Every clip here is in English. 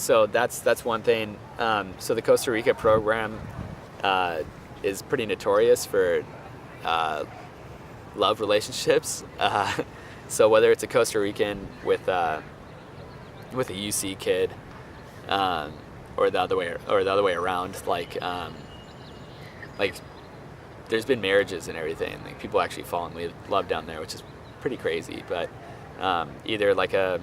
so that's one thing. So the Costa Rica program is pretty notorious for love relationships. So whether it's a Costa Rican with a UC kid, or the other way around, like there's been marriages and everything. Like people actually fall in love down there, which is pretty crazy. But either like a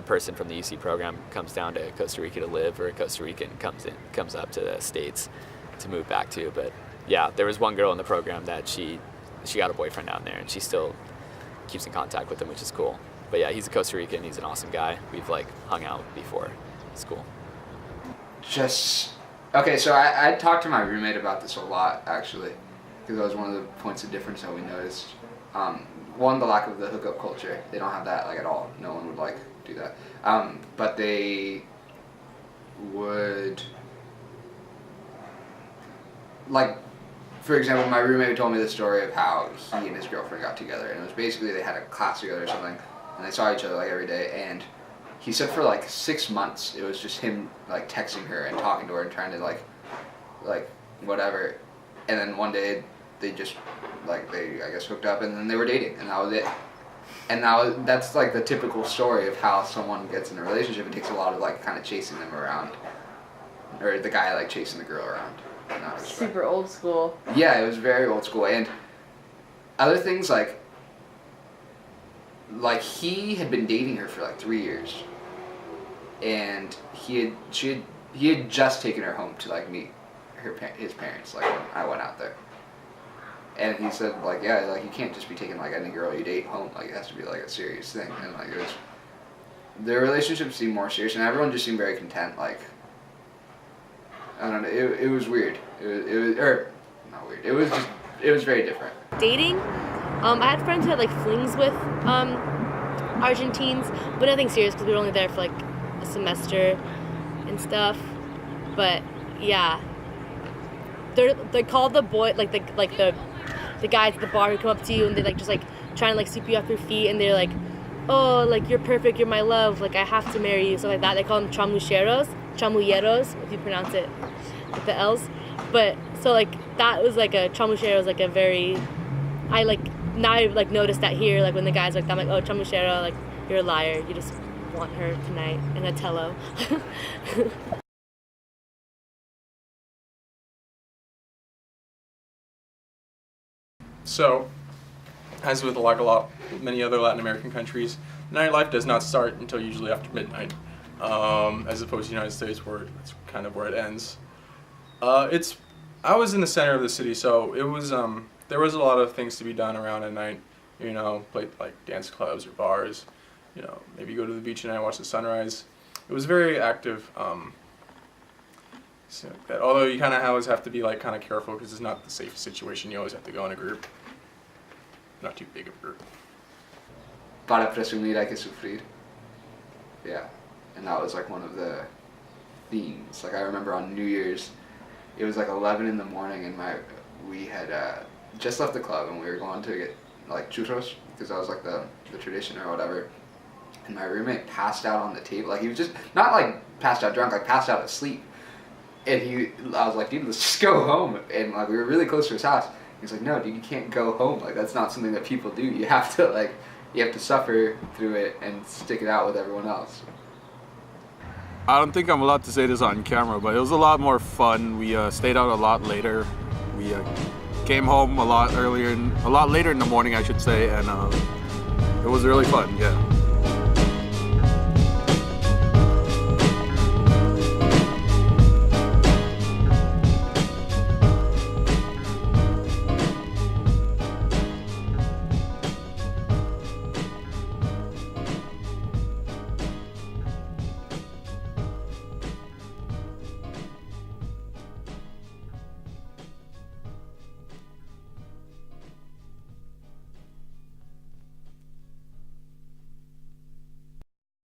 person from the UC program comes down to Costa Rica to live, or a Costa Rican comes up to the States to move back to. But yeah, there was one girl in the program that she got a boyfriend down there, and she still keeps in contact with him, which is cool. But yeah, he's a Costa Rican. He's an awesome guy. We've like hung out before. It's cool. Okay, so I talked to my roommate about this a lot, actually, because that was one of the points of difference that we noticed. One, the lack of the hookup culture. They don't have that like at all. No one would like do that. But they would, like, for example, my roommate told me the story of how he and his girlfriend got together, and it was basically they had a class together or something, and they saw each other like every day, and he said for like 6 months it was just him like texting her and talking to her and trying to like whatever, and then one day they just they I guess hooked up, and then they were dating, and that was it. And that's like the typical story of how someone gets in a relationship. It takes a lot of like kind of chasing them around, or the guy like chasing the girl around. Super old school. Yeah, it was very old school. And other things like he had been dating her for like 3 years, and he had just taken her home to like meet his parents, like when I went out there. And he said like, yeah, like you can't just be taking like any girl you date home, like it has to be like a serious thing. And like it was, their relationship seemed more serious, and everyone just seemed very content. Like, I don't know, it was weird. It was not weird. It was very different. Dating, I had friends who had like flings with Argentines, but nothing serious because we were only there for like a semester and stuff. But yeah, they call the boy the guys at the bar who come up to you and they like just like trying to like sweep you off your feet, and they're like, oh, like you're perfect, you're my love, like I have to marry you, stuff like that. They call them chamulleros, if you pronounce it with the L's. But so like that was like a chamullero was like a very, I like now I like noticed that here, like when the guys like that, I'm like, oh, chamullero, like you're a liar, you just want her tonight in a tello. So, as with many other Latin American countries, nightlife does not start until usually after midnight, as opposed to the United States, where it's kind of where it ends. I was in the center of the city, so it was there was a lot of things to be done around at night. You know, play like dance clubs or bars. You know, maybe go to the beach at night, watch the sunrise. It was very active. So that, although you kind of always have to be like kind of careful because it's not the safest situation. You always have to go in a group, not too big of a group. Para presumir hay que sufrir. Yeah, and that was like one of the themes. Like I remember on New Year's, it was like 11 in the morning, and we had just left the club, and we were going to get like churros because that was like the tradition or whatever. And my roommate passed out on the table. Like he was just not like passed out drunk, like passed out asleep. And I was like, dude, let's just go home. And like we were really close to his house. He's like, no, dude, you can't go home. Like that's not something that people do. You have to suffer through it and stick it out with everyone else. I don't think I'm allowed to say this on camera, but it was a lot more fun. We stayed out a lot later. We came home a lot later in the morning, I should say, and it was really fun. Yeah.